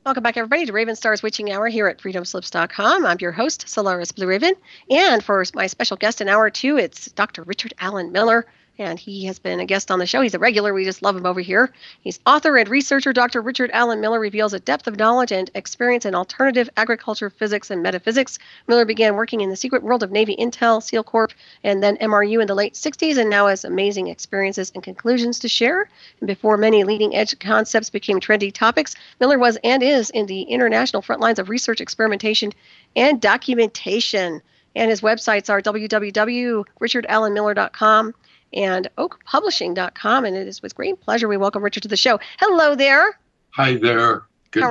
Welcome back, everybody, to Ravenstar's Witching Hour here at freedomslips.com. I'm your host, Solaris BlueRaven. And for my special guest in Hour 2, it's Dr. Richard Allen Miller. And he has been a guest on the show. He's a regular. We just love him over here. He's author and researcher. Dr. Richard Allen Miller reveals a depth of knowledge and experience in alternative agriculture, physics, and metaphysics. Miller began working in the secret world of Navy Intel, SEAL Corp, and then MRU in the late 60s, and now has amazing experiences and conclusions to share. And before many leading-edge concepts became trendy topics, Miller was and is in the international front lines of research, experimentation, and documentation. And his websites are www.richardallenmiller.com and oakpublishing.com. And it is with great pleasure we welcome Richard to the show. Hello there. Hi there. Good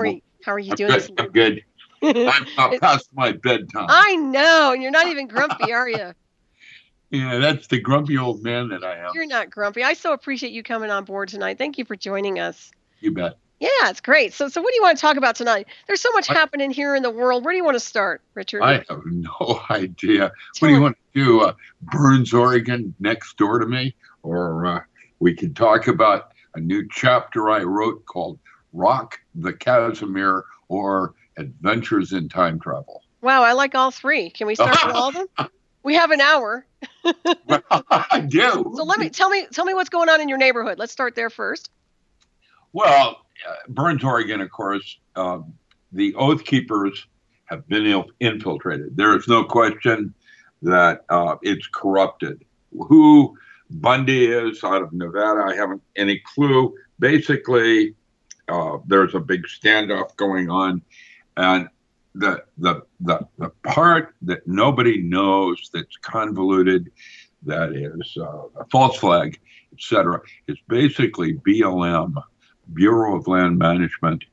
How are you doing? I'm good. I'm past my bedtime. I know. You're not even grumpy, are you? Yeah, that's the grumpy old man that I am. You're not grumpy. I so appreciate you coming on board tonight. Thank you for joining us. You bet. Yeah, it's great. So what do you want to talk about tonight? There's so much happening here in the world. Where do you want to start, Richard? I have no idea. What do you want to do? Burns, Oregon, next door to me? Or we could talk about a new chapter I wrote called Rock the Casimir, or Adventures in Time Travel. Wow, I like all three. Can we start with all of them? We have an hour. Well, I do. So tell me what's going on in your neighborhood. Let's start there first. Well, Burns, Oregon, of course, the Oath Keepers have been infiltrated. There is no question that it's corrupted. Who Bundy is out of Nevada, I haven't any clue. Basically, there's a big standoff going on, and the part that nobody knows, that's convoluted, that is a false flag, etc., is basically BLM. Bureau of Land Management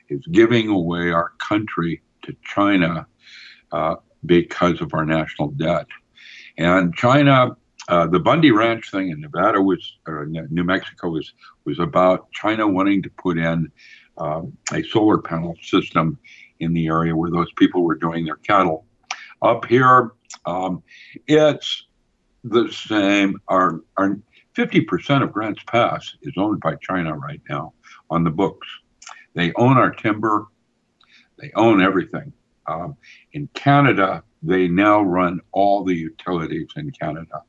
is giving away our country to China because of our national debt. And China, the Bundy Ranch thing in Nevada New Mexico was about China wanting to put in a solar panel system in the area where those people were doing their cattle. Up here, it's the same. Our 50% of Grants Pass is owned by China right now on the books. They own our timber. They own everything. In Canada, they now run all the utilities in Canada.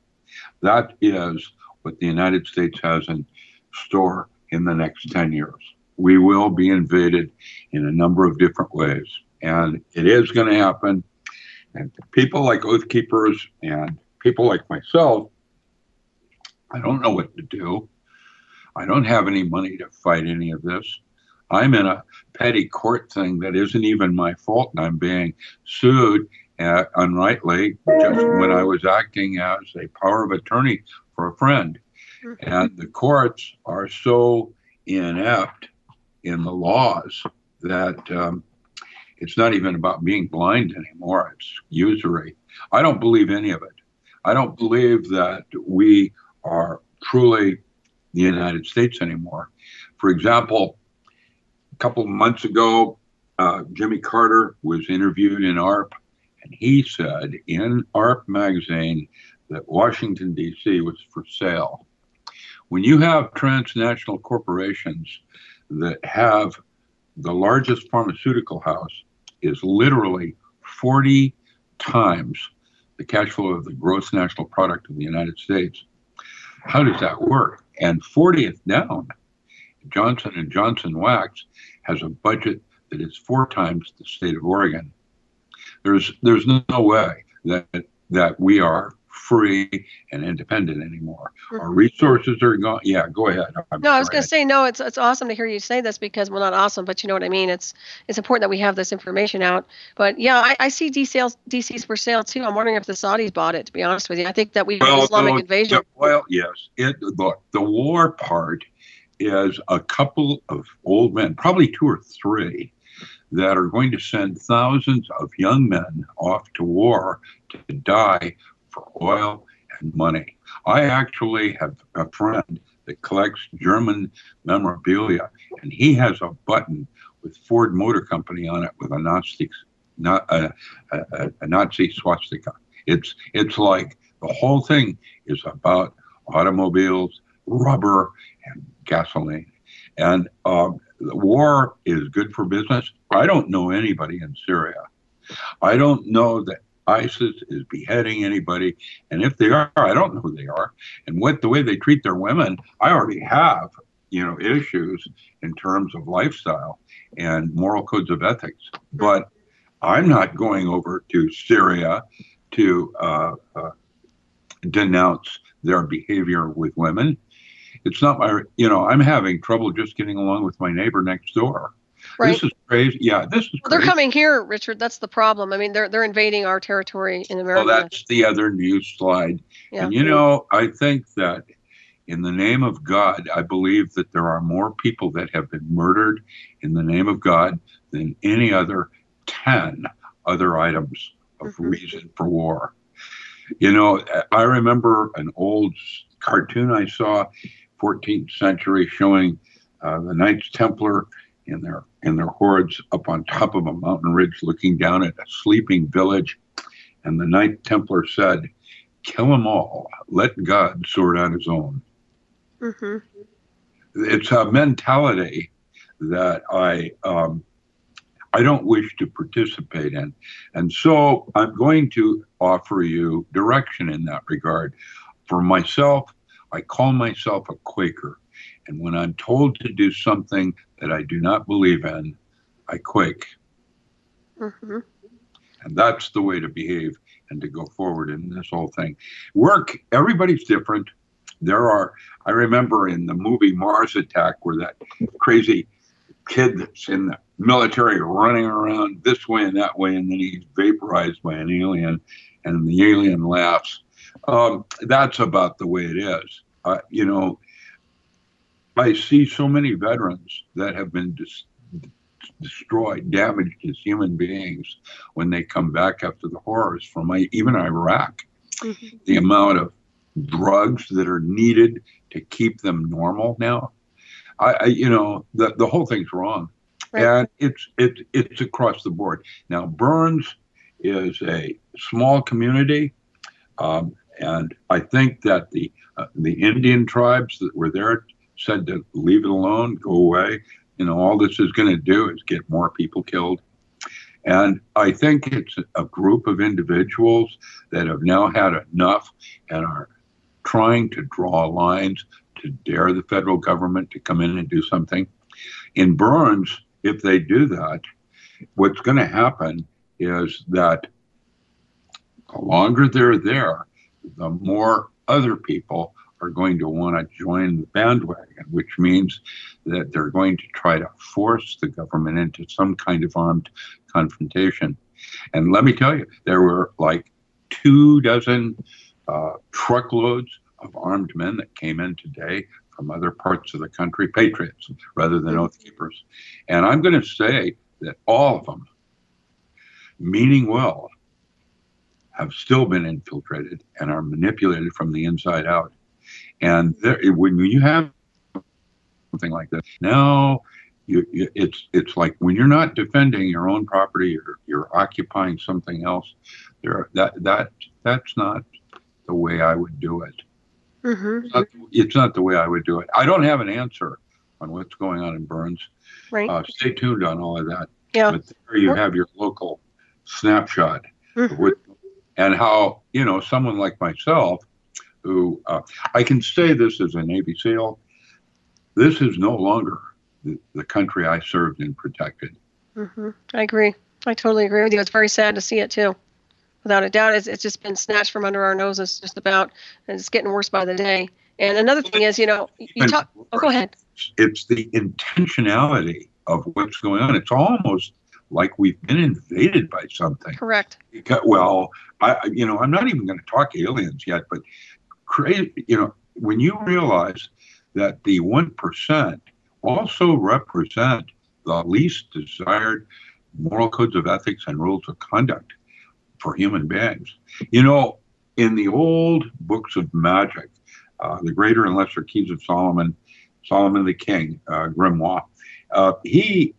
That is what the United States has in store in the next 10 years. We will be invaded in a number of different ways, and it is going to happen. And people like Oath Keepers and people like myself, I don't know what to do. I don't have any money to fight any of this. I'm in a petty court thing that isn't even my fault, and I'm being sued unrightly just when I was acting as a power of attorney for a friend. And the courts are so inept in the laws that it's not even about being blind anymore. It's usury. I don't believe any of it. I don't believe that we are truly the United States anymore. For example, a couple of months ago, Jimmy Carter was interviewed in ARP, and he said in ARP magazine that Washington, D.C. was for sale. When you have transnational corporations that have the largest pharmaceutical house is literally 40 times the cash flow of the gross national product of the United States, how does that work? And 40th down, Johnson & Johnson Wax has a budget that is 4 times the state of Oregon. There's no way that we are free and independent anymore. Our resources are gone. Yeah, go ahead. I was going to say, no, it's awesome to hear you say this because, well, not awesome, but you know what I mean? It's important that we have this information out. But yeah, I see DC's for sale too. I'm wondering if the Saudis bought it, to be honest with you. I think that we have Islamic invasion. Well, yes. Look, the war part is a couple of old men, probably 2 or 3, that are going to send thousands of young men off to war to die for oil and money. I actually have a friend that collects German memorabilia, and he has a button with Ford Motor Company on it with a Nazi swastika. It's like the whole thing is about automobiles, rubber, and gasoline. And The war is good for business. I don't know anybody in Syria. I don't know that ISIS is beheading anybody. And if they are, I don't know who they are. And the way they treat their women, I already have, issues in terms of lifestyle and moral codes of ethics. But I'm not going over to Syria to denounce their behavior with women. It's not I'm having trouble just getting along with my neighbor next door. Right. This is crazy. Yeah, this is crazy. They're coming here, Richard. That's the problem. I mean, they're invading our territory in America. Well, that's the other news slide. Yeah. And, I think that in the name of God, I believe that there are more people that have been murdered in the name of God than any other 10 other items of reason for war. I remember an old cartoon I saw, 14th century, showing the Knights Templar in their hordes up on top of a mountain ridge looking down at a sleeping village. And the Knight Templar said, "Kill them all. Let God sort out his own." It's a mentality that I don't wish to participate in. And so I'm going to offer you direction in that regard. For myself, I call myself a Quaker. And when I'm told to do something that I do not believe in, I quake. And that's the way to behave and to go forward in this whole thing. Work, everybody's different. I remember in the movie Mars Attack, where that crazy kid that's in the military running around this way and that way, and then he's vaporized by an alien, and the alien laughs. That's about the way it is. I see so many veterans that have been destroyed, damaged as human beings when they come back after the horrors from even Iraq. The amount of drugs that are needed to keep them normal now. The whole thing's wrong. Right. And it's across the board. Now, Burns is a small community, and I think that the Indian tribes that were there said to leave it alone, go away. All this is going to do is get more people killed. And I think it's a group of individuals that have now had enough and are trying to draw lines to dare the federal government to come in and do something. In Burns, if they do that, what's going to happen is that the longer they're there, the more other people are going to want to join the bandwagon, which means that they're going to try to force the government into some kind of armed confrontation. And let me tell you, there were like 24 truckloads of armed men that came in today from other parts of the country, patriots rather than oath keepers. And I'm going to say that all of them, meaning well, have still been infiltrated and are manipulated from the inside out. And when you have something like that, now it's like when you're not defending your own property, you're occupying something else. That's not the way I would do it. It's not the way I would do it. I don't have an answer on what's going on in Burns. Right. Stay tuned on all of that. Yeah. But there you have your local snapshot. And how, someone like myself, who I can say this as a Navy SEAL, this is no longer the country I served and protected. I agree. I totally agree with you. It's very sad to see it too. Without a doubt, it's just been snatched from under our noses just about, and it's getting worse by the day. And another thing is, you talk, go ahead. It's the intentionality of what's going on. It's almost like we've been invaded by something. Correct. Well, I'm not even going to talk aliens yet, but crazy, when you realize that the 1% also represent the least desired moral codes of ethics and rules of conduct for human beings. In the old books of magic, the Greater and Lesser Keys of Solomon the King, Grimoire, he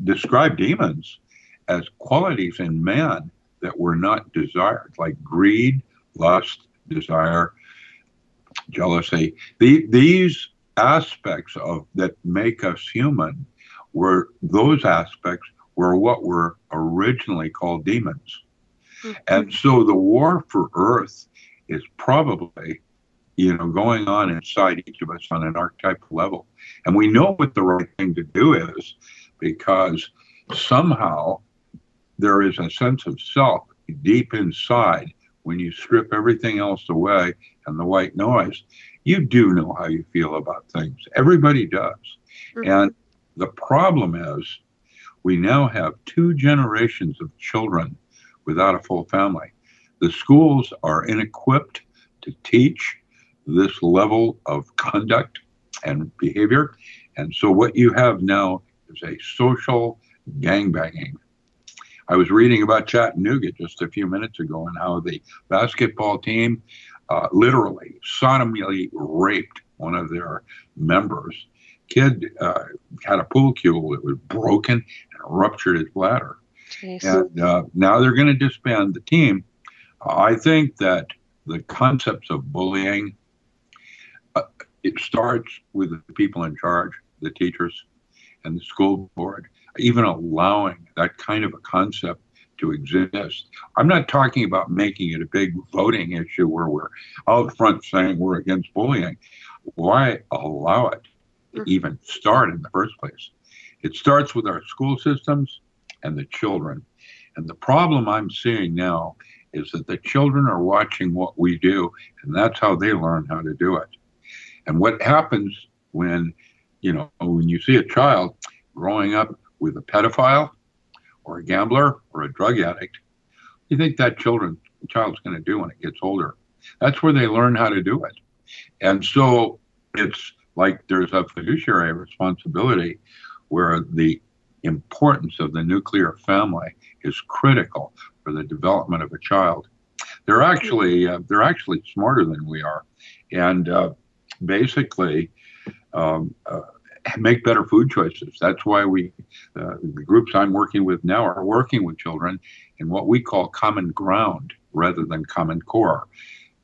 described demons as qualities in man that were not desired, like greed, lust, desire, jealousy. These aspects of that make us human were those aspects were what were originally called demons. And so the war for Earth is probably, going on inside each of us on an archetypal level. And we know what the right thing to do is, because somehow there is a sense of self deep inside. When you strip everything else away and the white noise, you do know how you feel about things. Everybody does. And the problem is we now have 2 generations of children without a full family. The schools are inequipped to teach this level of conduct and behavior. And so what you have now is a social gangbanging. I was reading about Chattanooga just a few minutes ago and how the basketball team literally sodomily raped one of their members. Kid had a pool cue that was broken and ruptured his bladder. Jeez. And now they're going to disband the team. I think that the concepts of bullying, it starts with the people in charge, the teachers and the school board, even allowing that kind of a concept to exist. I'm not talking about making it a big voting issue where we're out front saying we're against bullying. Why allow it to even start in the first place? It starts with our school systems and the children. And the problem I'm seeing now is that the children are watching what we do, and that's how they learn how to do it. And what happens when you see a child growing up with a pedophile or a gambler or a drug addict, you think that child's going to do when it gets older. That's where they learn how to do it. And so it's like there's a fiduciary responsibility where the importance of the nuclear family is critical for the development of a child. They're actually smarter than we are, and basically make better food choices. That's why the groups I'm working with now are working with children in what we call common ground rather than common core.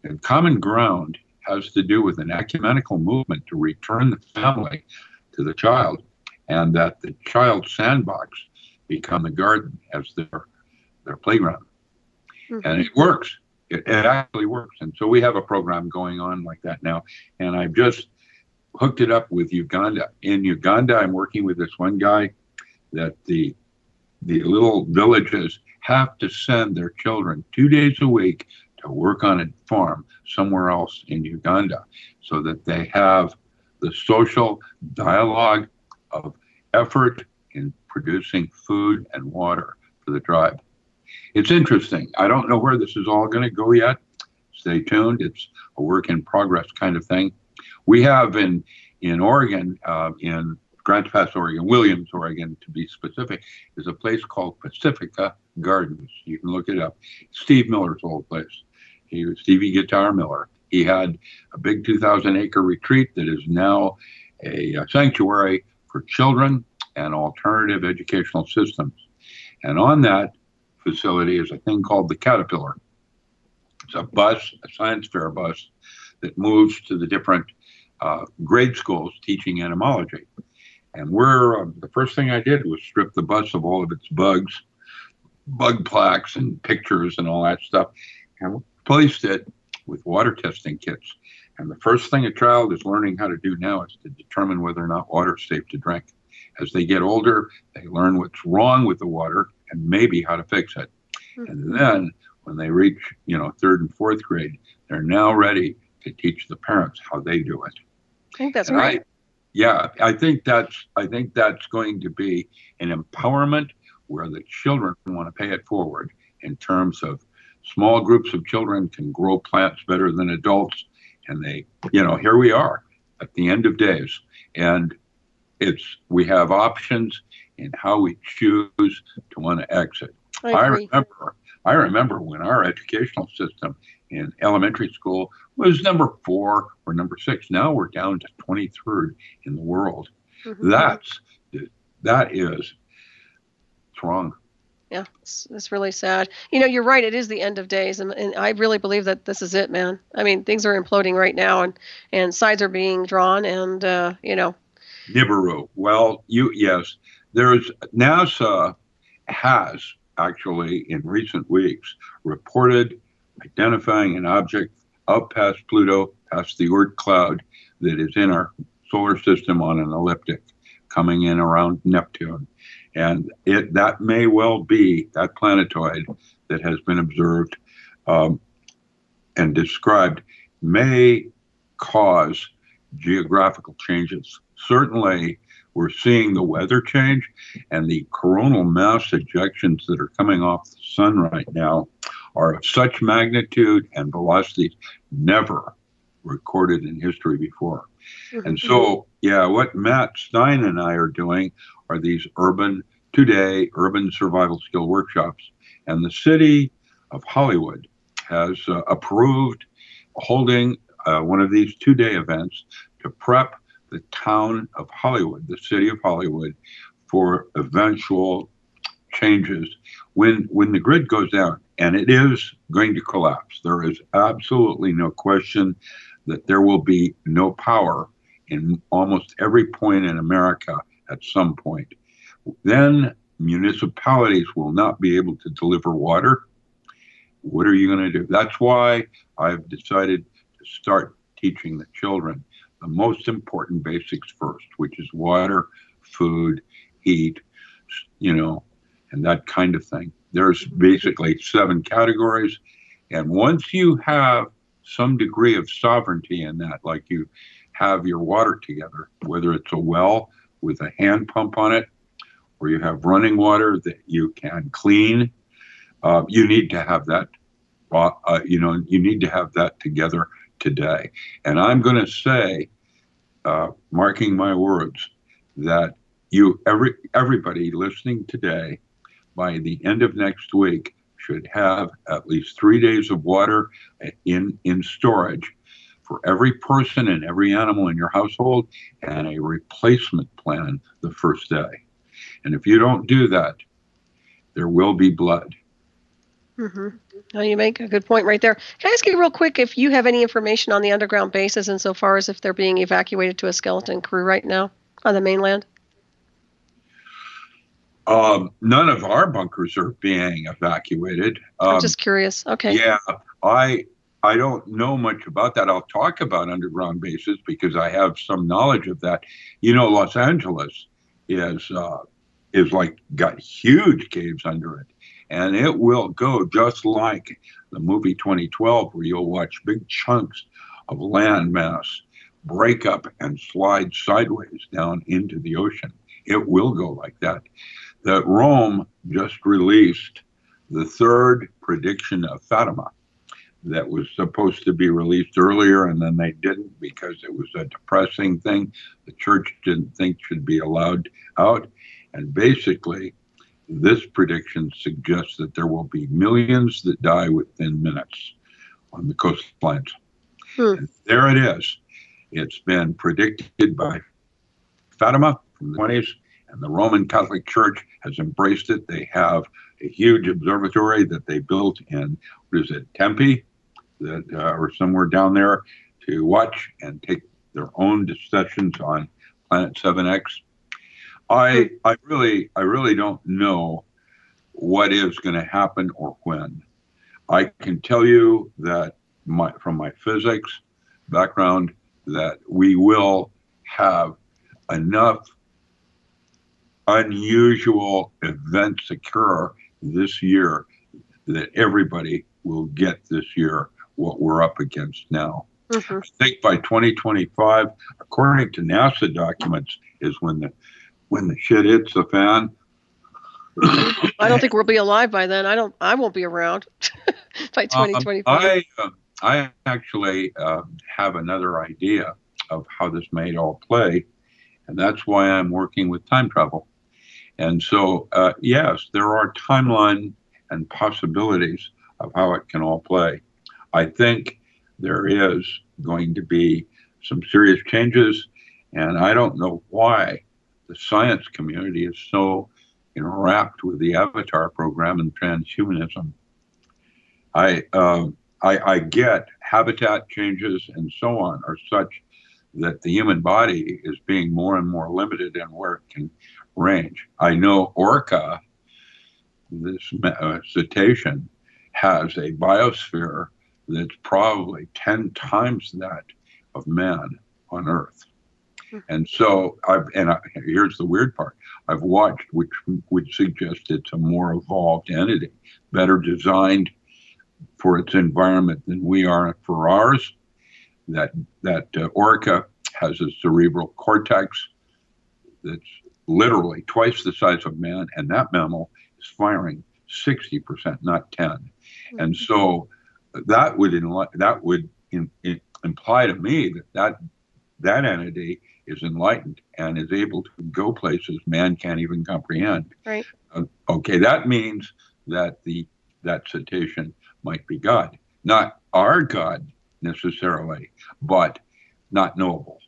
And common ground has to do with an ecumenical movement to return the family to the child, and that the child's sandbox become the garden as their playground. And it works. It actually works. And so we have a program going on like that now. And I've just hooked it up with Uganda. In Uganda, I'm working with this one guy that the little villages have to send their children 2 days a week to work on a farm somewhere else in Uganda so that they have the social dialogue of effort in producing food and water for the tribe. It's interesting. I don't know where this is all going to go yet. Stay tuned. It's a work in progress kind of thing. We have in Oregon, in Grants Pass, Oregon, Williams, Oregon, to be specific, is a place called Pacifica Gardens. You can look it up. Steve Miller's old place. He was Stevie Guitar Miller. He had a big 2,000-acre retreat that is now a sanctuary for children and alternative educational systems. And on that facility is a thing called the Caterpillar. It's a bus, a science fair bus, that moves to the different grade schools teaching entomology. And the first thing I did was strip the bus of all of its bugs, bug plaques and pictures and all that stuff, and replaced it with water testing kits. And the first thing a child is learning how to do now is to determine whether or not water is safe to drink. As they get older, they learn what's wrong with the water and maybe how to fix it. And then when they reach, 3rd and 4th grade, they're now ready to teach the parents how they do it. I think that's right. I think that's going to be an empowerment where the children want to pay it forward in terms of small groups of children can grow plants better than adults. And they, here we are at the end of days. And we have options in how we choose to want to exit. I remember when our educational system in elementary school was number 4 or number 6. Now we're down to 23rd in the world. That is wrong. Yeah, it's really sad. You know, you're right. It is the end of days, and I really believe that this is it, man. I mean, things are imploding right now, and sides are being drawn, and you know. Nibiru. Well, yes, there's NASA has actually in recent weeks reported identifying an object up past Pluto, past the Oort cloud that is in our solar system on an ecliptic coming in around Neptune. And that may well be that planetoid that has been observed and described may cause geographical changes. Certainly, we're seeing the weather change, and the coronal mass ejections that are coming off the sun right now are of such magnitude and velocities never recorded in history before. Mm-hmm. And so, what Matt Stein and I are doing are these two-day urban survival skill workshops. And the city of Hollywood has approved holding one of these two-day events to prep the town of Hollywood, the city of Hollywood, for eventual changes when the grid goes down, and it is going to collapse. There is absolutely no question that there will be no power in almost every point in America at some point. Then municipalities will not be able to deliver water. What are you going to do? That's why I've decided to start teaching the children the most important basics first, which is water, food, heat, and that kind of thing. There's basically 7 categories. And once you have some degree of sovereignty in that, like you have your water together, whether it's a well with a hand pump on it, or you have running water that you can clean, you need to have that. You need to have that together today. And I'm going to say, marking my words, that everybody listening today, by the end of next week, should have at least 3 days of water in storage for every person and every animal in your household, and a replacement plan the first day. And if you don't do that, there will be blood. Mm-hmm. Well, you make a good point right there. Can I ask you real quick if you have any information on the underground bases insofar as if they're being evacuated to a skeleton crew right now on the mainland? None of our bunkers are being evacuated. I'm just curious. Okay. Yeah, I don't know much about that. I'll talk about underground bases because I have some knowledge of that. Los Angeles is like got huge caves under it. And it will go just like the movie 2012, where you'll watch big chunks of land mass break up and slide sideways down into the ocean. It will go like that. That Rome just released the 3rd prediction of Fatima that was supposed to be released earlier, and then they didn't because it was a depressing thing the church didn't think should be allowed out. And basically, this prediction suggests that there will be millions that die within minutes on the coastlines. And there it is. It's been predicted by Fatima from the 20s, and the Roman Catholic Church has embraced it. They have a huge observatory that they built in, Tempe, or somewhere down there, to watch and take their own sessions on Planet 7X. I really don't know what is going to happen or when. I can tell you that from my physics background that we will have enough unusual events occur this year that everybody will get this year what we're up against now. Mm-hmm. I think by 2025, according to NASA documents, is when the shit hits the fan. I don't think we'll be alive by then. I won't be around by 2025. I actually have another idea of how this may all play, and that's why I'm working with time travel. And so, yes, there are timeline and possibilities of how it can all play. I think there is going to be some serious changes, and I don't know why the science community is so interact with the Avatar program and transhumanism. I get habitat changes and so on are such that the human body is being more and more limited in where it can range. I know orca, this cetacean, has a biosphere that's probably 10 times that of man on Earth. And so, here's the weird part. I've watched, which would suggest it's a more evolved entity, better designed for its environment than we are for ours. That orca has a cerebral cortex that's literally twice the size of man, and that mammal is firing 60%, not 10. And so that would imply to me that entity is enlightened and is able to go places man can't even comprehend. Right. Okay, that means that that cetacean might be God, not our God necessarily, but not knowable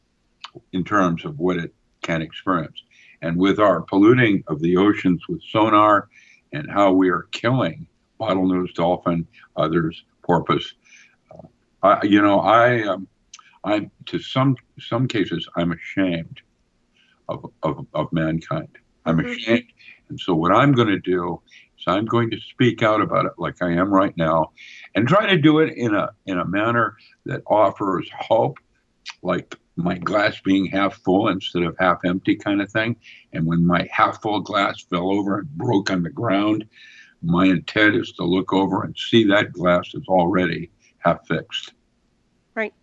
in terms of what it can experience. And with our polluting of the oceans with sonar and how we are killing bottlenose dolphin, others, porpoise, I'm to some cases I'm ashamed of mankind. I'm ashamed, and so what I'm going to do is I'm going to speak out about it like I am right now, and try to do it in a manner that offers hope, like my glass being half full instead of half empty kind of thing. And when my half full glass fell over and broke on the ground, my intent is to look over and see that glass is already half fixed. Right.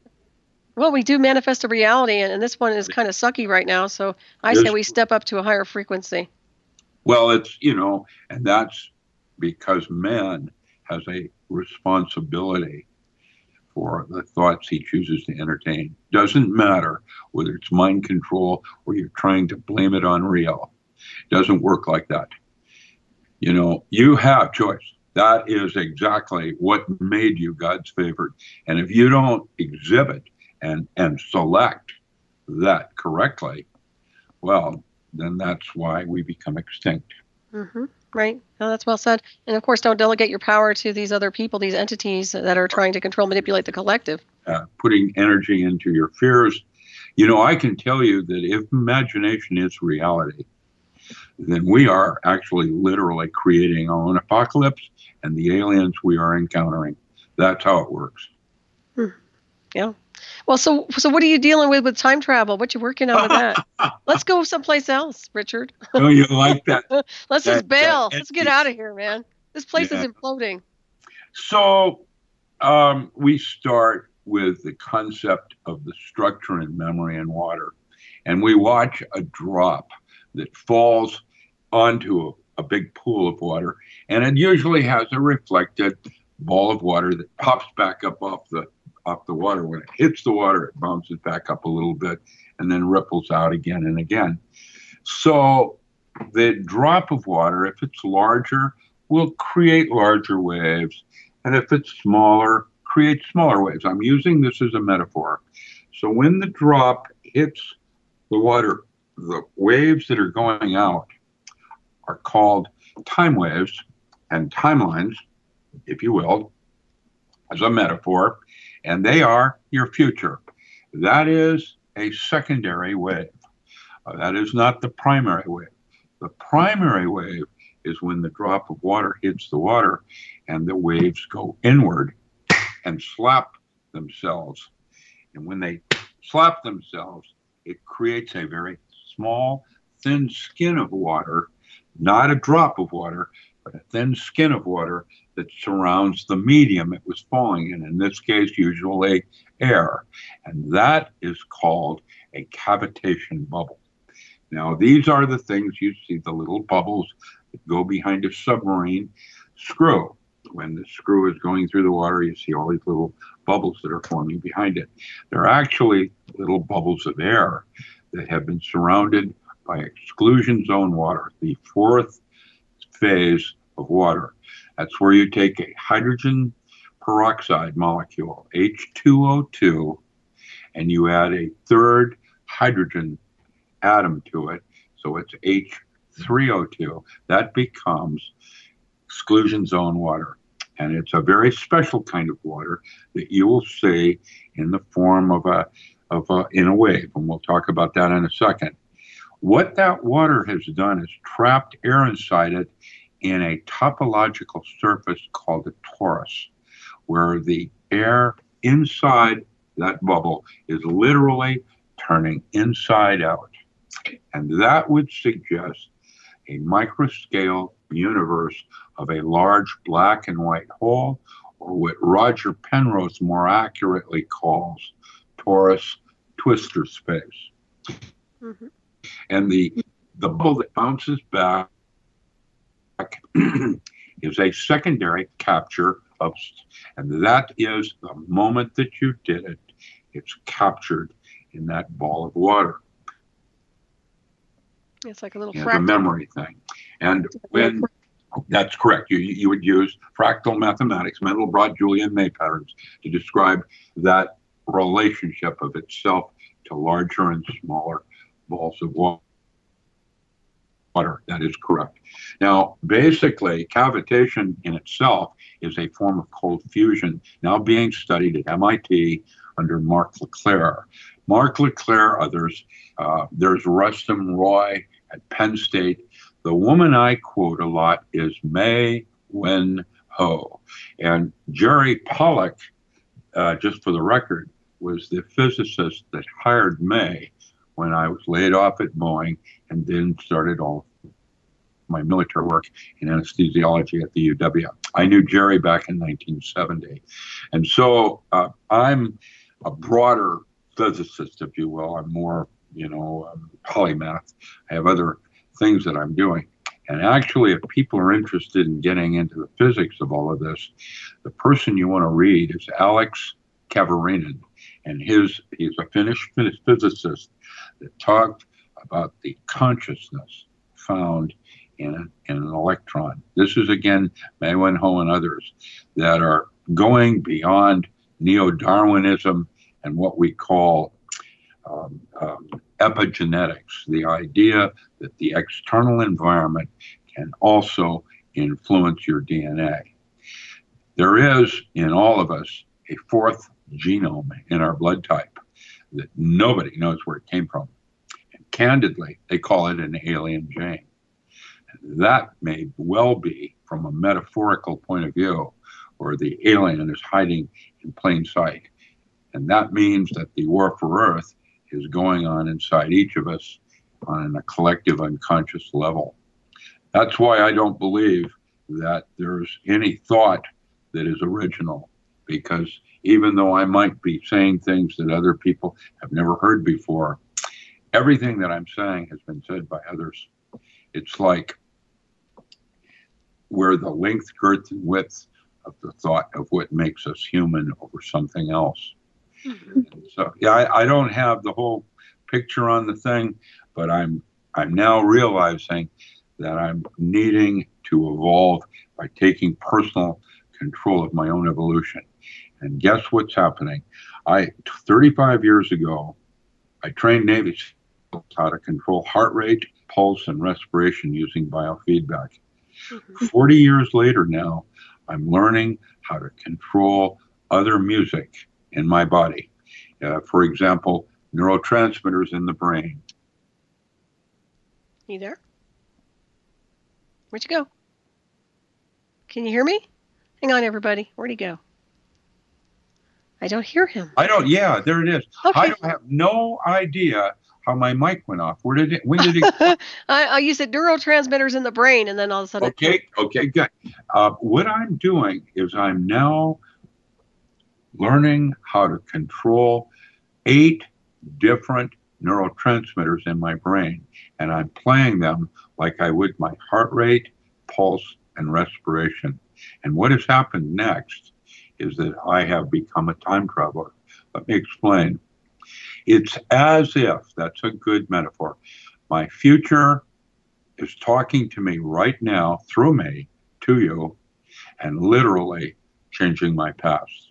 Well, we do manifest a reality, and this one is kind of sucky right now. So I say we step up to a higher frequency. Well, it's, and that's because man has a responsibility for the thoughts he chooses to entertain. Doesn't matter whether it's mind control or you're trying to blame it on real. It doesn't work like that. You have choice. That is exactly what made you God's favorite. And if you don't exhibit and select that correctly, well, then that's why we become extinct. Right. No, that's well said. And of course, don't delegate your power to these other people, these entities that are trying to control, manipulate the collective. Putting energy into your fears. I can tell you that if imagination is reality, then we are actually literally creating our own apocalypse and the aliens we are encountering. That's how it works. Yeah. Well, so what are you dealing with time travel? What you working on with that? Let's go someplace else, Richard. Oh, you like that? Let's just bail. Let's get out of here, man. This place is imploding. So we start with the concept of the structure and memory in water. And we watch a drop that falls onto a big pool of water. And it usually has a reflected ball of water that pops back up off the water. When it hits the water, it bounces back up a little bit and then ripples out again and again. So the drop of water, if it's larger, will create larger waves. And if it's smaller, create smaller waves. I'm using this as a metaphor. So when the drop hits the water, the waves that are going out are called time waves and timelines, if you will, as a metaphor. And they are your future. That is a secondary wave. That is not the primary wave. The primary wave is when the drop of water hits the water and the waves go inward and slap themselves. And when they slap themselves, it creates a very small, thin skin of water, not a drop of water, but a thin skin of water that surrounds the medium it was falling in this case, usually air. And that is called a cavitation bubble. Now, these are the things you see, the little bubbles that go behind a submarine screw. When the screw is going through the water, you see all these little bubbles that are forming behind it. They're actually little bubbles of air that have been surrounded by exclusion zone water, the fourth phase of water. That's where you take a hydrogen peroxide molecule, H2O2, and you add a third hydrogen atom to it. So it's 302, that becomes exclusion zone water. And it's a very special kind of water that you will see in the form of in a wave. And we'll talk about that in a second. What that water has done is trapped air inside it in a topological surface called a torus, where the air inside that bubble is literally turning inside out. And that would suggest a microscale universe of a large black and white hole, or what Roger Penrose more accurately calls torus twistor space. Mm-hmm. And the bubble that bounces back is a secondary capture of, and that is the moment that you did it, it's captured in that ball of water. It's like a little fractal. A memory thing. And when that's correct, you would use fractal mathematics, Mandelbrot Julian May patterns, to describe that relationship of itself to larger and smaller balls of water. That is correct. Now, basically, cavitation in itself is a form of cold fusion now being studied at MIT under Mark LeClaire. Mark LeClaire, others, there's Rustum Roy at Penn State. The woman I quote a lot is May Wen Ho. And Jerry Pollack, just for the record, was the physicist that hired May when I was laid off at Boeing and then started all my military work in anesthesiology at the UW. I knew Jerry back in 1970. And so I'm a broader physicist, if you will. I'm more, polymath. I have other things that I'm doing. And actually, if people are interested in getting into the physics of all of this, the person you want to read is Alex Kavarinen. And he's a Finnish physicist that talked about the consciousness found in an electron. This is, again, May Wen Ho and others that are going beyond neo-Darwinism and what we call epigenetics, the idea that the external environment can also influence your DNA. There is, in all of us, a fourth genome in our blood type that nobody knows where it came from. And candidly, they call it an alien gene. That may well be, from a metaphorical point of view, where the alien is hiding in plain sight. And that means that the war for Earth is going on inside each of us on a collective unconscious level. That's why I don't believe that there's any thought that is original, because even though I might be saying things that other people have never heard before, everything that I'm saying has been said by others. It's like we're the length, girth, and width of the thought of what makes us human over something else. Mm-hmm. So, yeah, I don't have the whole picture on the thing, but I'm now realizing that I'm needing to evolve by taking personal control of my own evolution. And guess what's happening? 35 years ago, I trained Navy SEALs how to control heart rate, pulse, and respiration using biofeedback. Mm-hmm. 40 years later now, I'm learning how to control other music in my body. For example, neurotransmitters in the brain. You there? Where'd you go? Can you hear me? Hang on, everybody. Where'd he go? I don't hear him. Yeah, there it is. Okay. I don't have no idea how my mic went off. When did it? You said neurotransmitters in the brain, and then all of a sudden. Okay, good. What I'm doing is I'm now learning how to control 8 different neurotransmitters in my brain, and I'm playing them like I would my heart rate, pulse, and respiration. And what has happened next is that I have become a time traveler. Let me explain. It's as if, that's a good metaphor, my future is talking to me right now through me to you and literally changing my past.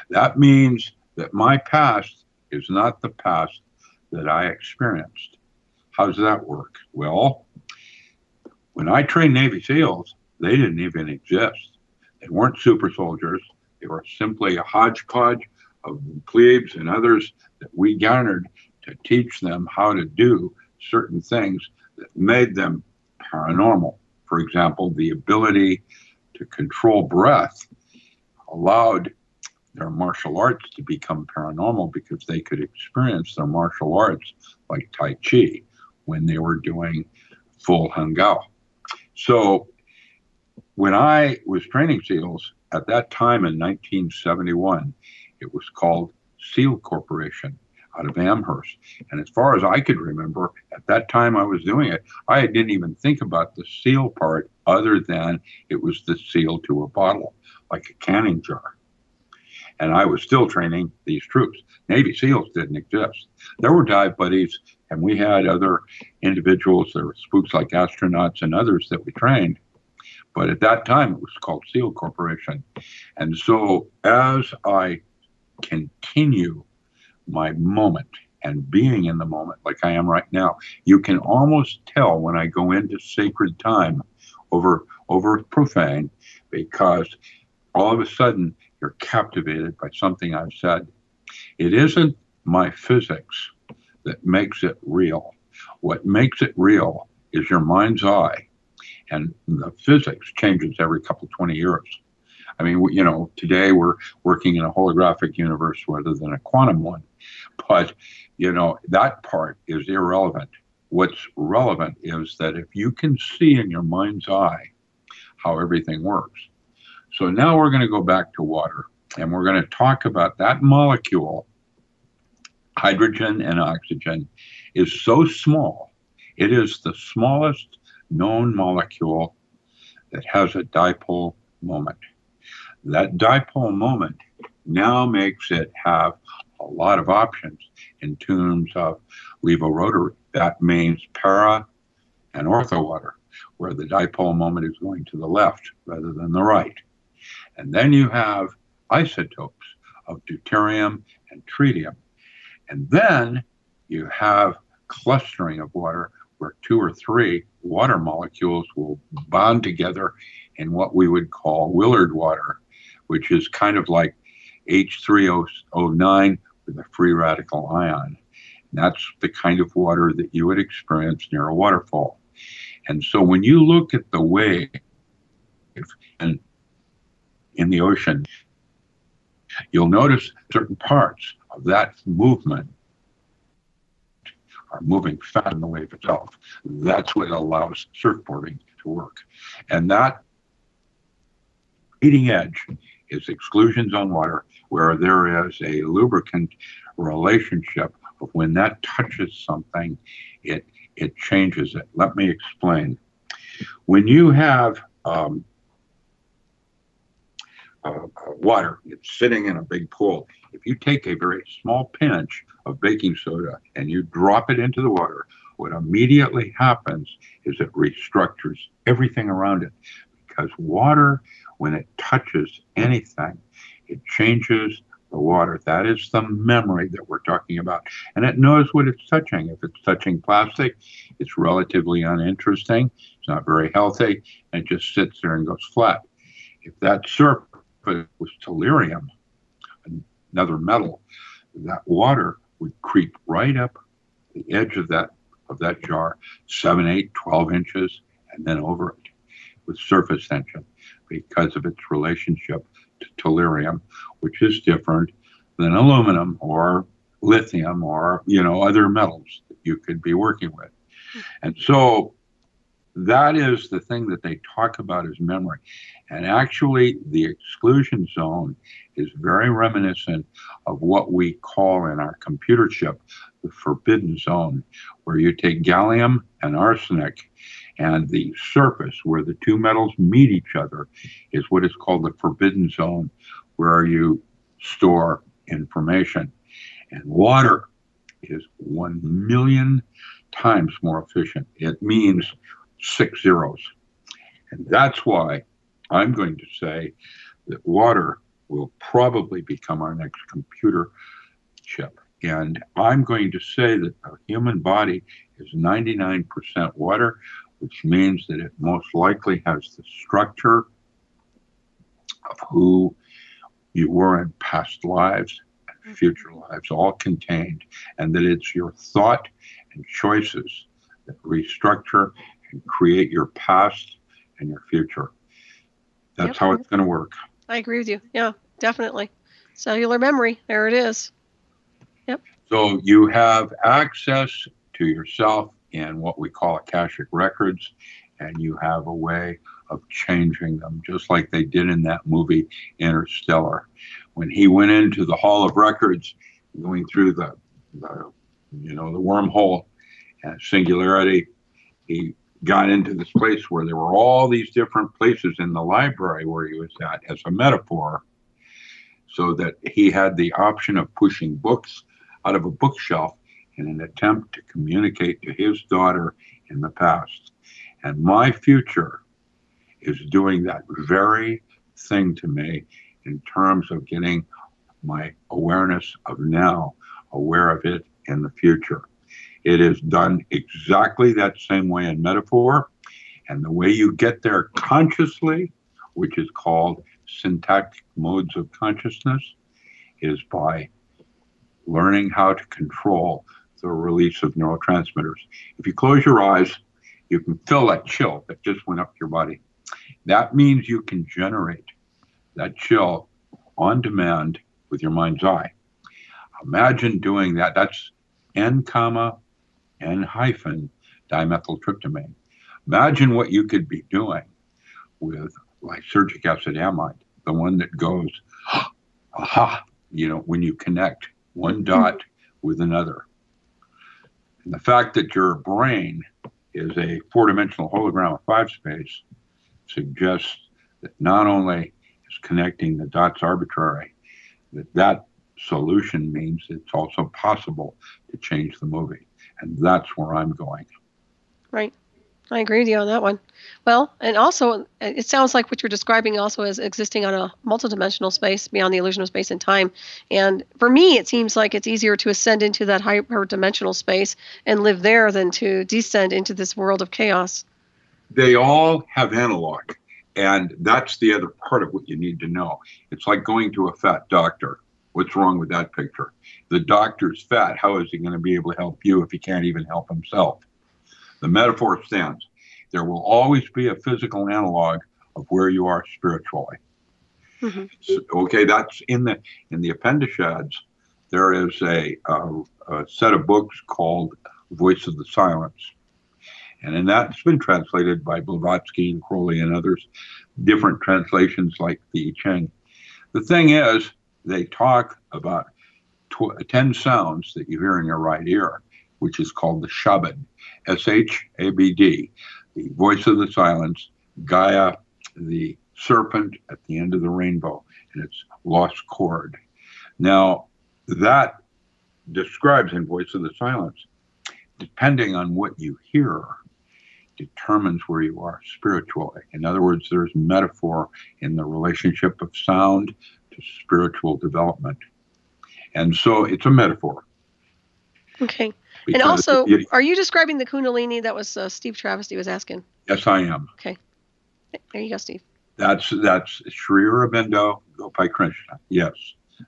That means that my past is not the past that I experienced. How does that work? Well, When I trained Navy SEALs, they didn't even exist. They weren't super soldiers. They were simply a hodgepodge of plebes and others that we garnered to teach them how to do certain things that made them paranormal. For example, the ability to control breath allowed their martial arts to become paranormal because they could experience their martial arts like Tai Chi when they were doing full Hangao. So when I was training SEALs at that time in 1971, it was called SEAL Corporation out of Amherst. And as far as I could remember, at that time I was doing it, I didn't even think about the seal part other than it was the seal to a bottle, like a canning jar. And I was still training these troops. Navy SEALs didn't exist. There were dive buddies, and we had other individuals. There were spooks like astronauts and others that we trained. But at that time, it was called SEAL Corporation. And so as I continue my moment and being in the moment like I am right now, you can almost tell when I go into sacred time over profane, because all of a sudden you're captivated by something I've said. It isn't my physics that makes it real. What makes it real is your mind's eye. And the physics changes every 20 years. I mean, today we're working in a holographic universe rather than a quantum one. But, that part is irrelevant. What's relevant is that if you can see in your mind's eye how everything works. So now we're going to go back to water, and we're going to talk about that molecule. Hydrogen and oxygen is so small. It is the smallest known molecule that has a dipole moment. That dipole moment now makes it have a lot of options in terms of levorotary. That means para and ortho water, where the dipole moment is going to the left rather than the right. And then you have isotopes of deuterium and tritium. And then you have clustering of water where 2 or 3 water molecules will bond together in what we would call Willard water, which is kind of like H3O9 with a free radical ion. And that's the kind of water that you would experience near a waterfall. And so when you look at the wave in the ocean, you'll notice certain parts of that movement are moving faster than the wave itself. That's what allows surfboarding to work. And that leading edge is exclusions on water, where there is a lubricant relationship of when that touches something, it changes it. Let me explain. When you have water, it's sitting in a big pool. If you take a very small pinch of baking soda and you drop it into the water, what immediately happens is it restructures everything around it. Because water, when it touches anything, it changes the water. That is the memory that we're talking about. And it knows what it's touching. If it's touching plastic, it's relatively uninteresting. It's not very healthy. And it just sits there and goes flat. If that surface was tellurium, another metal, that water would creep right up the edge of that jar, 7, 8, 12 inches, and then over it with surface tension because of its relationship to tellurium, which is different than aluminum or lithium or, other metals that you could be working with. And so that is the thing that they talk about as memory. And actually, the exclusion zone is very reminiscent of what we call in our computer chip the forbidden zone, where you take gallium and arsenic, and the surface where the two metals meet each other is what is called the forbidden zone, where you store information. And water is 1 million times more efficient. It means 6 zeros. And that's why I'm going to say that water will probably become our next computer chip. And I'm going to say that the human body is 99% water, which means that it most likely has the structure of who you were in past lives and future lives all contained, and that it's your thought and choices that restructure and create your past and your future. That's how it's going to work. I agree with you. Yeah, definitely. Cellular memory. There it is. Yep. So you have access to yourself in what we call Akashic records, and you have a way of changing them, just like they did in that movie Interstellar. When he went into the Hall of Records, going through the wormhole and singularity, he got into this place where there were all these different places in the library where he was at, as a metaphor, so that he had the option of pushing books out of a bookshelf in an attempt to communicate to his daughter in the past. And my future is doing that very thing to me in terms of getting my awareness of now, aware of it in the future. It is done exactly that same way in metaphor. And the way you get there consciously, which is called syntactic modes of consciousness, is by learning how to control the release of neurotransmitters. If you close your eyes, you can feel that chill that just went up your body. That means you can generate that chill on demand with your mind's eye. Imagine doing that. That's N, N hyphen dimethyltryptamine. Imagine what you could be doing with lysergic acid amide, the one that goes, aha, when you connect one dot with another. And the fact that your brain is a four-dimensional hologram of five space suggests that not only is connecting the dots arbitrary, that solution means it's also possible to change the movie. And that's where I'm going. Right. I agree with you on that one. Well, and also, it sounds like what you're describing also is existing on a multidimensional space beyond the illusion of space and time. And for me, it seems like it's easier to ascend into that hyperdimensional space and live there than to descend into this world of chaos. They all have analog. And that's the other part of what you need to know. It's like going to a fat doctor. What's wrong with that picture? The doctor's fat. How is he going to be able to help you if he can't even help himself? The metaphor stands. There will always be a physical analog of where you are spiritually. Mm-hmm. So, okay, that's in the Upanishads. There is a set of books called Voice of the Silence. And in that, it's been translated by Blavatsky and Crowley and others, different translations like the I Ching. The thing is, they talk about 10 sounds that you hear in your right ear, which is called the Shabad, Shabd, the voice of the silence, Gaia, the serpent at the end of the rainbow, and its lost chord. Now, that describes in Voice of the Silence, depending on what you hear, determines where you are spiritually. In other words, there's metaphor in the relationship of sound to spiritual development. And so it's a metaphor. Okay. And also, are you describing the Kundalini that was Steve Travesty was asking? Yes, I am. Okay. There you go, Steve. That's Sri Aurobindo Gopai Krishna. Yes.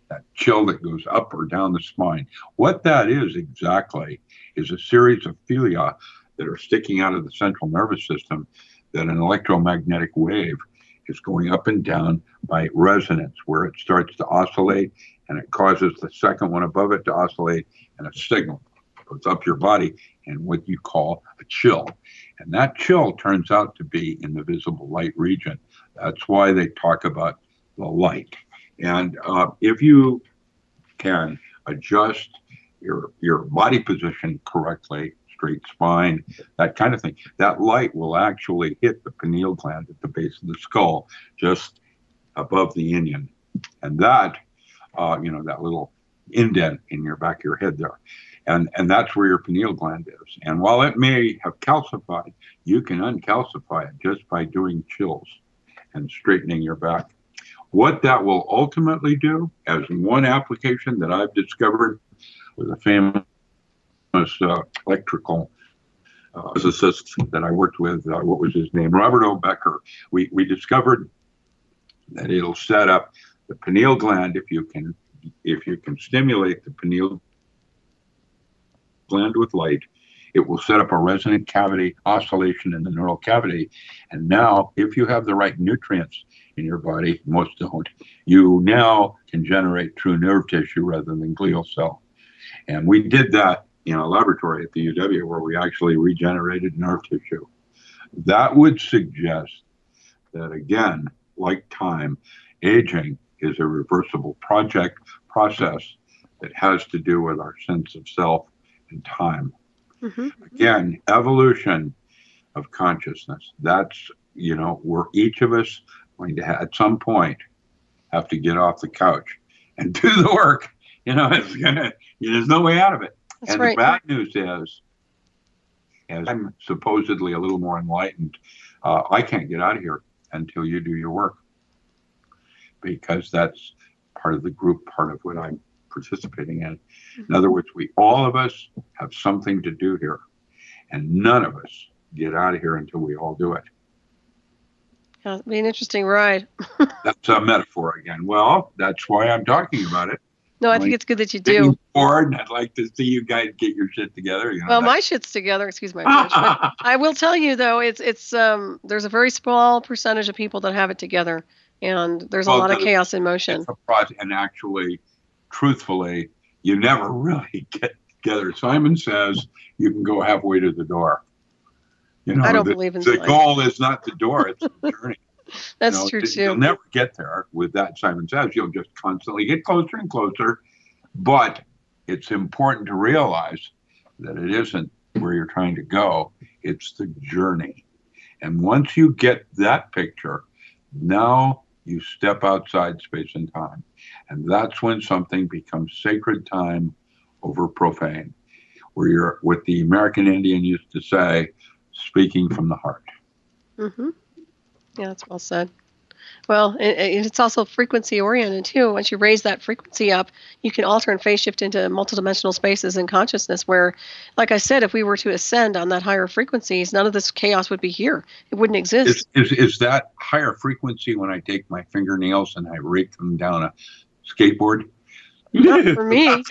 That chill that goes up or down the spine. What that is exactly is a series of philia that are sticking out of the central nervous system that an electromagnetic wave is going up and down by resonance, where it starts to oscillate and it causes the second one above it to oscillate, and a signal goes up your body in what you call a chill. And that chill turns out to be in the visible light region. That's why they talk about the light. And if you can adjust your body position correctly, straight spine, that kind of thing, that light will actually hit the pineal gland at the base of the skull, just above the yin. And that, that little indent in your back of your head there. And that's where your pineal gland is. And while it may have calcified, you can uncalcify it just by doing chills and straightening your back. What that will ultimately do, as one application that I've discovered with a famous electrical physicist that I worked with, what was his name? Robert O. Becker. We discovered that it'll set up the pineal gland if you can stimulate the pineal gland with light. It will set up a resonant cavity oscillation in the neural cavity. And now, if you have the right nutrients in your body, most don't, you now can generate true nerve tissue rather than glial cell. And we did that in a laboratory at the UW where we actually regenerated nerve tissue. That would suggest that, again, like time, aging is a reversible process that has to do with our sense of self and time. Mm-hmm. Again, evolution of consciousness. That's, where each of us going to at some point have to get off the couch and do the work. There's no way out of it. That's and right. The bad news is, as I'm supposedly a little more enlightened, I can't get out of here until you do your work, because that's part of the group, part of what I'm participating in. In other words, all of us have something to do here, and none of us get out of here until we all do it. Yeah, it'll be an interesting ride. That's a metaphor again. Well, that's why I'm talking about it. No, I think it's good that you do. Bored, and I'd like to see you guys get your shit together. Well, my shit's together. Excuse my French. But I will tell you though, it's there's a very small percentage of people that have it together, and there's a lot of chaos in motion. It's a process, and actually, truthfully, you never really get together. Simon says you can go halfway to the door. I don't believe in the goal is not the door; it's the journey. That's true too. You'll never get there with that. Simon says you'll just constantly get closer and closer. But it's important to realize that it isn't where you're trying to go; it's the journey. And once you get that picture, now you step outside space and time. And that's when something becomes sacred time over profane, where you're, what the American Indian used to say, speaking from the heart. Mm-hmm. Yeah, that's well said. Well, it's also frequency oriented too. Once you raise that frequency up, you can alter and phase shift into multidimensional spaces in consciousness where, like I said, if we were to ascend on that higher frequencies, none of this chaos would be here. It wouldn't exist. Is that higher frequency when I take my fingernails and I rake them down a skateboard? Not for me.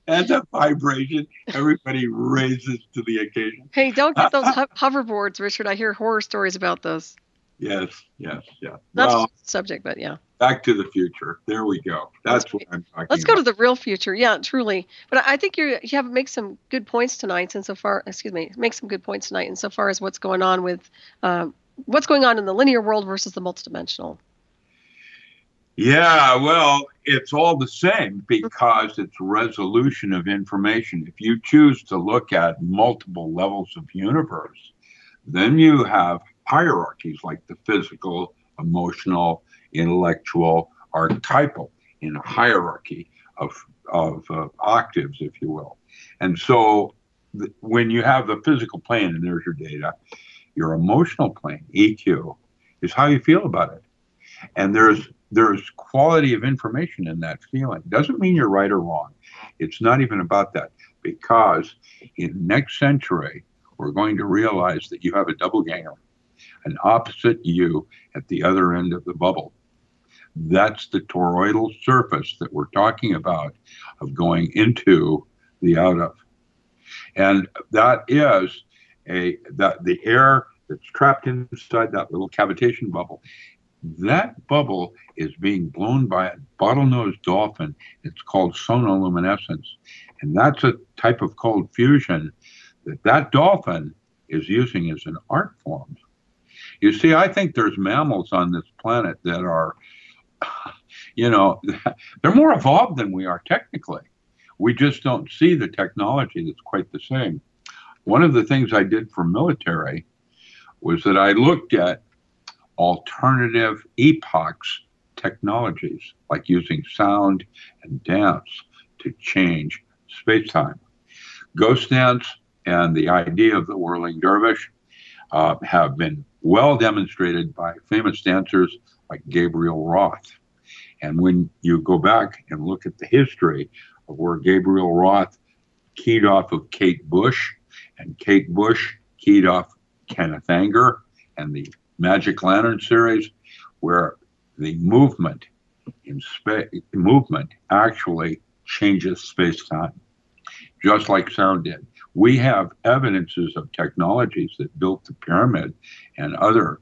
That's a vibration. Everybody raises to the occasion. Hey, don't get those hoverboards, Richard. I hear horror stories about those. Yes. That's a subject, but yeah. Back to the future. There we go. That's what I'm talking about. Let's go to the real future. Yeah, make some good points tonight make some good points tonight insofar as what's going on with what's going on in the linear world versus the multidimensional. Yeah, well, it's all the same because it's resolution of information. If you choose to look at multiple levels of universe, then you have hierarchies like the physical, emotional, intellectual, archetypal, in a hierarchy of octaves, if you will. And so when you have the physical plane, and there's your data, your emotional plane, EQ, is how you feel about it. And there's quality of information in that feeling. Doesn't mean you're right or wrong. It's not even about that, because in next century, we're going to realize that you have a double ganger, an opposite you at the other end of the bubble. That's the toroidal surface that we're talking about, of going into the out of. And that is the air that's trapped inside that little cavitation bubble. That bubble is being blown by a bottlenose dolphin. It's called sonoluminescence. And that's a type of cold fusion that dolphin is using as an art form. You see, I think there's mammals on this planet that are, they're more evolved than we are technically. We just don't see the technology that's quite the same. One of the things I did for military was that I looked at alternative epochs technologies, like using sound and dance to change space-time. Ghost dance and the idea of the whirling dervish have been well demonstrated by famous dancers like Gabriel Roth. And when you go back and look at the history of where Gabriel Roth keyed off of Kate Bush and Kate Bush keyed off Kenneth Anger and the Magic Lantern series, where the movement actually changes space-time, just like sound did. We have evidences of technologies that built the pyramid and other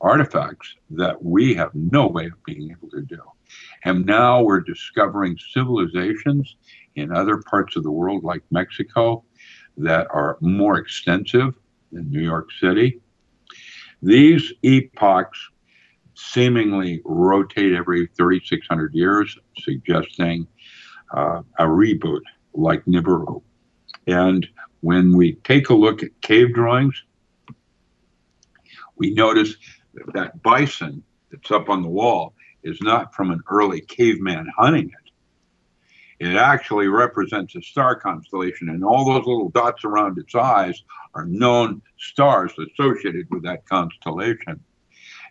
artifacts that we have no way of being able to do. And now we're discovering civilizations in other parts of the world, like Mexico, that are more extensive than New York City. These epochs seemingly rotate every 3,600 years, suggesting a reboot like Nibiru. And when we take a look at cave drawings, we notice that that bison that's up on the wall is not from an early caveman hunting it. It actually represents a star constellation, and all those little dots around its eyes are known stars associated with that constellation.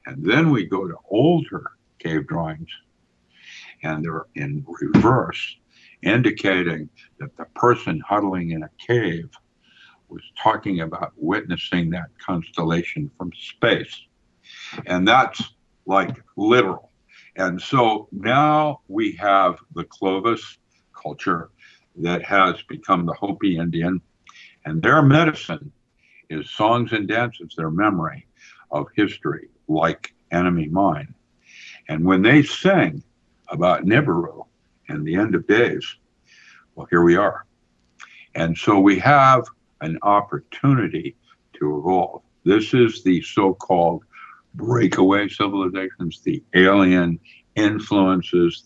And then we go to older cave drawings, and they're in reverse, indicating that the person huddling in a cave was talking about witnessing that constellation from space. And that's like literal. And so now we have the Clovis culture that has become the Hopi Indian, and their medicine is songs and dances, their memory of history, like Enemy Mine. And when they sing about Nibiru and the end of days, well, here we are. And so we have an opportunity to evolve. This is the so-called breakaway civilizations, the alien influences,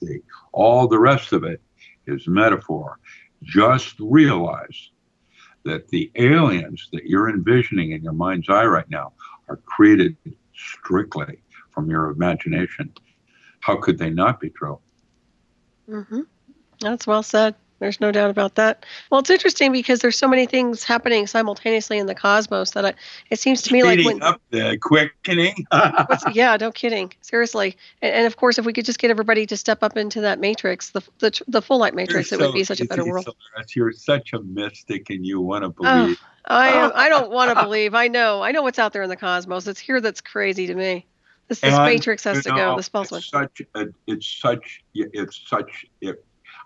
all the rest of it is metaphor. Just realize that the aliens that you're envisioning in your mind's eye right now are created strictly from your imagination. How could they not be true? Mm-hmm. That's well said. There's no doubt about that. Well, it's interesting because there's so many things happening simultaneously in the cosmos that it seems to me like speeding up the quickening. Yeah, no kidding. Seriously. And of course, if we could just get everybody to step up into that matrix, the full light matrix, it would be such a better world. You're such a mystic, and you want to believe. I don't want to believe. I know what's out there in the cosmos. It's here that's crazy to me. This matrix has to go. This false one.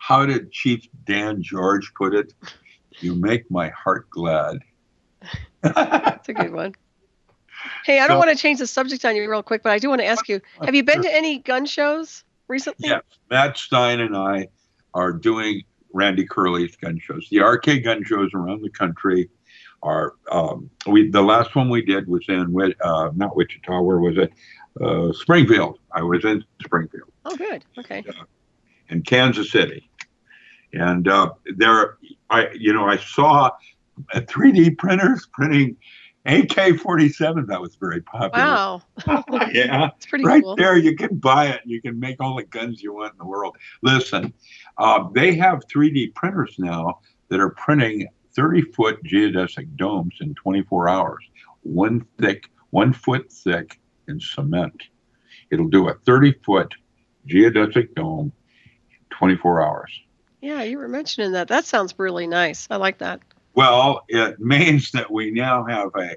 How did Chief Dan George put it? You make my heart glad. That's a good one. Hey, I don't want to change the subject on you real quick, but I do want to ask you, have you been to any gun shows recently? Yes. Matt Stein and I are doing Randy Curley's gun shows. The RK gun shows around the country are, the last one we did was in, not Wichita, where was it? Springfield. I was in Springfield. Oh, good. Okay. In Kansas City. And I saw 3D printers printing AK-47. That was very popular. Wow. Yeah. It's pretty right cool. There, you can buy it. You can make all the guns you want in the world. Listen, they have 3D printers now that are printing 30-foot geodesic domes in 24 hours, 1 foot thick in cement. It'll do a 30-foot geodesic dome 24 hours. Yeah, you were mentioning that. That sounds really nice. I like that. Well, it means that we now have a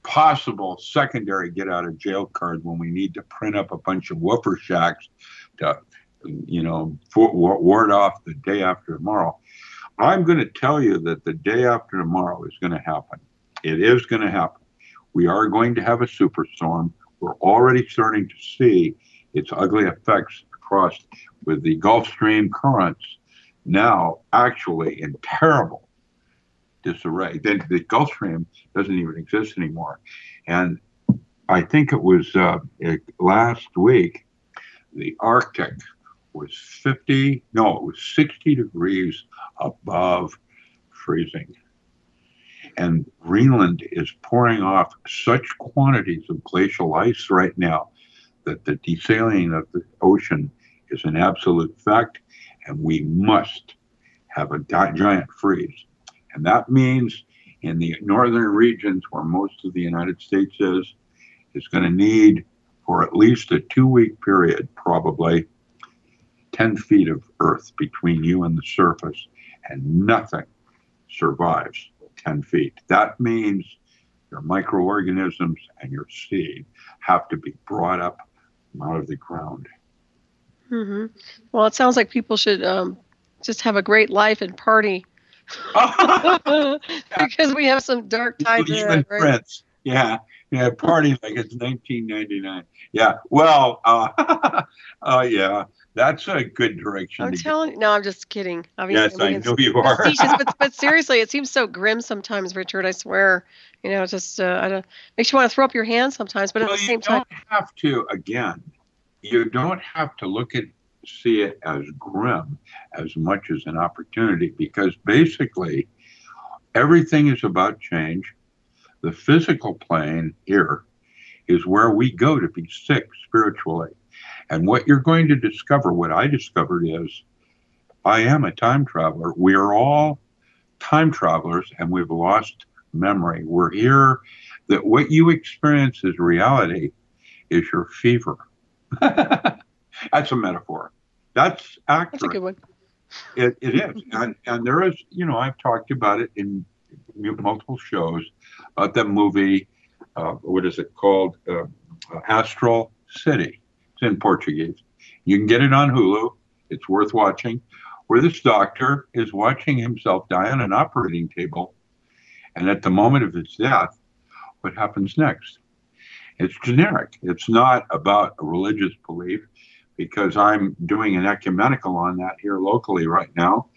possible secondary get out of jail card when we need to print up a bunch of woofer shacks to, ward off the day after tomorrow. I'm going to tell you that the day after tomorrow is going to happen. It is going to happen. We are going to have a superstorm. We're already starting to see its ugly effects across with the Gulf Stream currents now actually in terrible disarray. The Gulf Stream doesn't even exist anymore. And I think it was last week, the Arctic was 60 degrees above freezing. And Greenland is pouring off such quantities of glacial ice right now that the desalination of the ocean is an absolute fact, and we must have a giant freeze. And that means in the northern regions where most of the United States is going to need, for at least a 2-week period, probably 10 feet of earth between you and the surface, and nothing survives. 10 feet. That means your microorganisms and your seed have to be brought up out of the ground. Mm-hmm. Well, it sounds like people should just have a great life and party because we have some dark times ahead, right? Prince. Yeah. Yeah. Party like it's 1999. Yeah. Well, yeah, that's a good direction. I'm telling you. No, I'm just kidding. Yes, I know you are. Facetious, but seriously, it seems so grim sometimes, Richard. I swear. Just I don't makes you want to throw up your hands sometimes. But at the same time, you don't have to. Again, you don't have to see it as grim as much as an opportunity, because basically everything is about change. The physical plane here is where we go to be sick spiritually. And what you're going to discover, what I discovered is, I am a time traveler. We are all time travelers, and we've lost memory. We're here. That what you experience as reality is your fever. That's a metaphor. That's accurate. That's a good one. It is. And there is, I've talked about it in multiple shows, about the movie, what is it called? Astral City. It's in Portuguese. You can get it on Hulu. It's worth watching, where this doctor is watching himself die on an operating table. And at the moment of his death, what happens next? It's generic. It's not about a religious belief, because I'm doing an ecumenical on that here locally right now,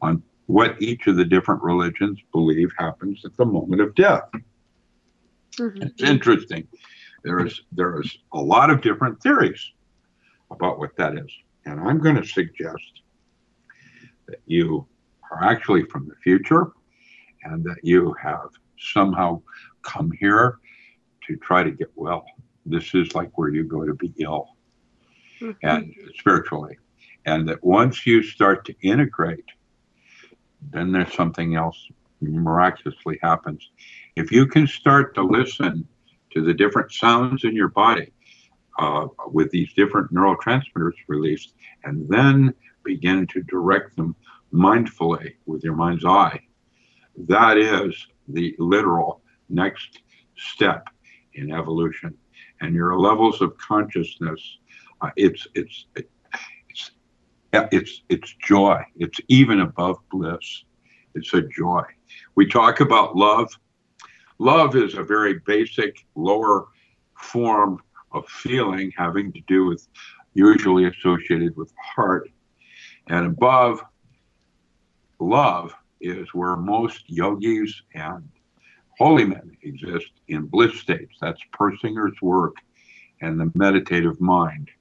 on what each of the different religions believe happens at the moment of death. Mm-hmm. It's interesting. There is a lot of different theories about what that is. And I'm going to suggest that you are actually from the future, and that you have somehow come here to try to get well. This is like where you go to be ill. Mm-hmm. And spiritually. And that once you start to integrate, then there's something else miraculously happens. If you can start to listen to the different sounds in your body with these different neurotransmitters released, and then begin to direct them mindfully with your mind's eye, that is the literal next step in evolution. And your levels of consciousness, it's joy. It's even above bliss. It's a joy. We talk about love. Love is a very basic, lower form of feeling, having to do with, usually associated with heart. And above love is where most yogis and holy men exist, in bliss states. That's Persinger's work and the meditative mind.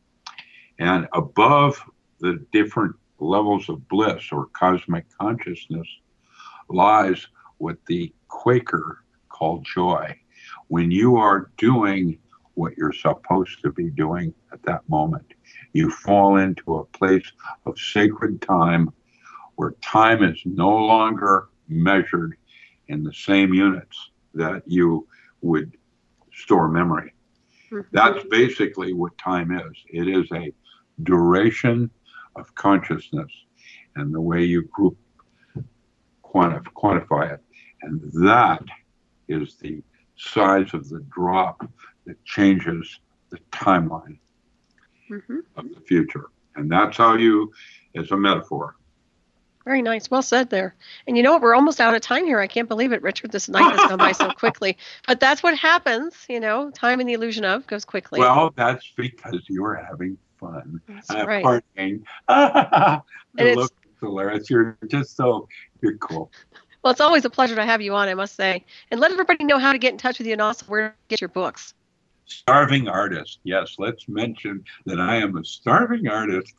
And above the different levels of bliss or cosmic consciousness lies what the Quaker called joy. When you are doing what you're supposed to be doing at that moment, you fall into a place of sacred time, where time is no longer measured in the same units that you would store memory. Mm-hmm. That's basically what time is. It is a duration of consciousness, and the way you group quantify it. And that is the size of the drop that changes the timeline mm-hmm. of the future. And that's how it's a metaphor. Very nice. Well said there. And you know what? We're almost out of time here. I can't believe it, Richard. This night has gone by so quickly. But that's what happens. Time and the illusion of goes quickly. Well, that's because you're having fun. That's right. Partying. Look, Solaris, you're cool. Well, it's always a pleasure to have you on, I must say. And let everybody know how to get in touch with you and also where to get your books. Starving artist. Yes, let's mention that I am a starving artist.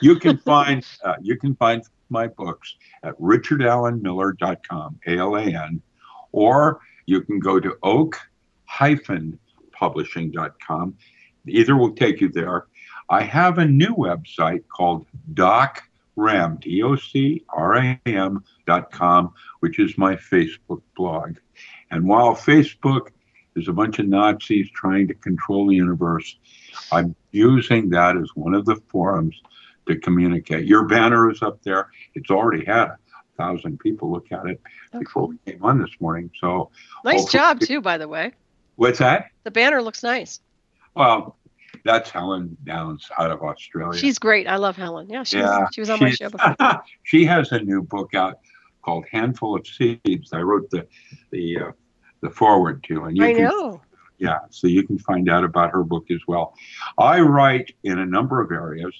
You can find my books at richardallenmiller.com, ALAN, or you can go to oak-publishing.com. Either will take you there. I have a new website called DocRam, DocRam.com, which is my Facebook blog. And while Facebook is a bunch of Nazis trying to control the universe, I'm using that as one of the forums to communicate. Your banner is up there. It's already had 1,000 people look at it before cool. we came on this morning. So nice job too, by the way. What's that? The banner looks nice. Well, that's Helen Downs out of Australia. She's great. I love Helen. Yeah, she was on my show before. She has a new book out called Handful of Seeds. I wrote the forward to, and I know. Yeah, so you can find out about her book as well. I write in a number of areas.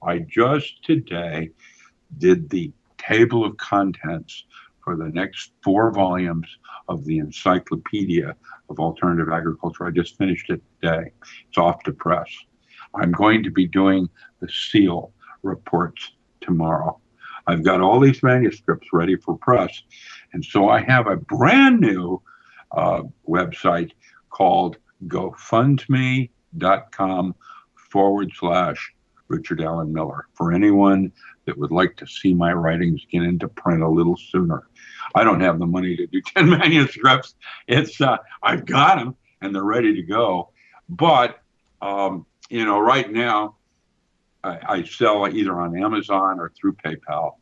I just today did the table of contents for the next 4 volumes of the Encyclopedia of Alternative Agriculture. I just finished it today. It's off to press. I'm going to be doing the SEAL reports tomorrow. I've got all these manuscripts ready for press. And so I have a brand new website called gofundme.com/Richard Allen Miller for anyone that would like to see my writings get into print a little sooner. I don't have the money to do 10 manuscripts. It's I've got them and they're ready to go. But right now I sell either on Amazon or through PayPal.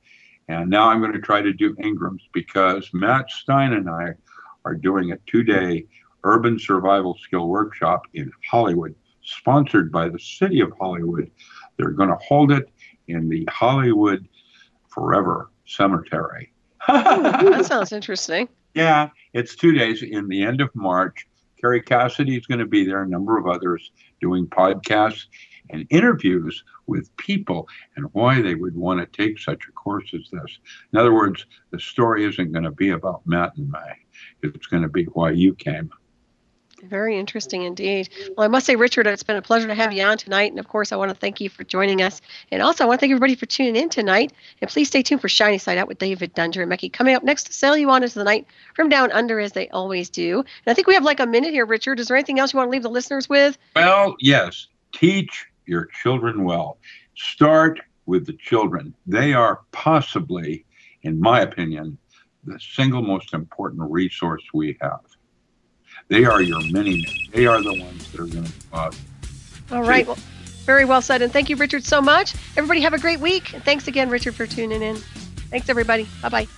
And now I'm going to try to do Ingram's because Matt Stein and I are doing a 2-day urban survival skill workshop in Hollywood, sponsored by the city of Hollywood. They're going to hold it in the Hollywood Forever Cemetery. That sounds interesting. Yeah, it's 2 days in the end of March. Carrie Cassidy is going to be there, a number of others doing podcasts and interviews with people and why they would want to take such a course as this. In other words, the story isn't going to be about Matt and May. It's going to be why you came. Very interesting indeed. Well, I must say, Richard, it's been a pleasure to have you on tonight. And of course, I want to thank you for joining us. And also, I want to thank everybody for tuning in tonight. And please stay tuned for Shiny Side Out with David Dunger and Mecky coming up next to sail you on into the night from down under, as they always do. And I think we have like a minute here, Richard. Is there anything else you want to leave the listeners with? Well, yes. Teach your children well. Start with the children. They are possibly, in my opinion, the single most important resource we have. They are your mini. They are the ones that are going to go out. All right. Well, very well said. And thank you, Richard, so much. Everybody have a great week. And thanks again, Richard, for tuning in. Thanks, everybody. Bye-bye.